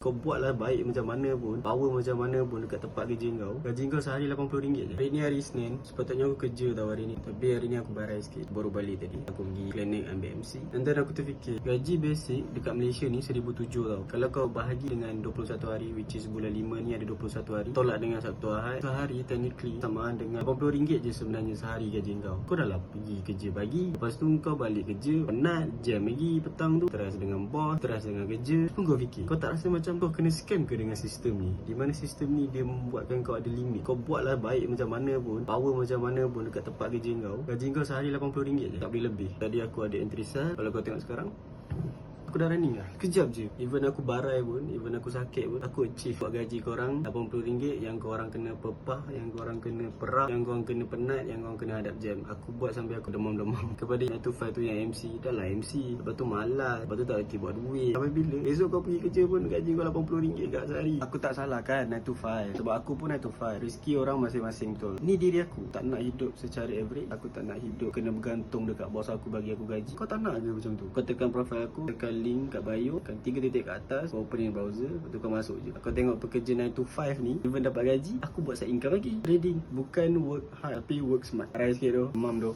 Kau buatlah baik macam mana pun, power macam mana pun dekat tempat kerja kau, gaji kau sehari RM80 je. Hari ni hari Isnin, sepatutnya aku kerja tau hari ni. Tapi hari ni aku barai sikit, baru balik tadi. Aku pergi klinik ambil MC. Dan then aku terfikir, gaji basic dekat Malaysia ni RM1,700 tau. Kalau kau bahagi dengan 21 hari, which is bulan 5 ni ada 21 hari, tolak dengan Sabtu Ahad, sehari technically sama dengan RM80 je sebenarnya sehari gaji kau. Kau dah lah pergi kerja pagi, lepas tu kau balik kerja, penat, jam lagi petang tu, teras dengan bos, teras dengan kerja. Pun kau fikir, kau tak rasa macam kau kena scam ke dengan sistem ni? Di mana sistem ni dia membuatkan kau ada limit. Kau buatlah baik macam mana pun, power macam mana pun dekat tempat kerja kau, gaji kau sehari RM80 je, tak boleh lebih. Tadi aku ada entry sal, kalau kau tengok sekarang aku dah running lah. Kejap je. Even aku barai pun, even aku sakit pun, aku achieve buat gaji korang RM80 yang korang kena pepah, yang korang kena perah, yang korang kena penat, yang korang kena hadap jam. Aku buat sampai aku demam-demam. Kepada 9 to 5 tu yang MC, dah lah MC. Lepas tu malas, lepas tu tak reti buat duit. Sampai bila? Esok kau pergi kerja pun gaji kau RM80 kat sehari. Aku tak salah kan 9 to 5. Sebab aku pun 9 to 5. Rezeki orang masing-masing betul. Ni diri aku. Tak nak hidup secara average. Aku tak nak hidup kena bergantung dekat bos aku bagi aku gaji. Kau tak nak ke macam tu? Kau tekan profile aku, tekan link kat bio, kan 3 titik kat atas, kau open browser, lepas tu kau masuk je. Kau tengok pekerja 9 to 5 ni, even dapat gaji, aku buat side income lagi. Trading, bukan work hard tapi work smart. Arai sikit tu, mam tu.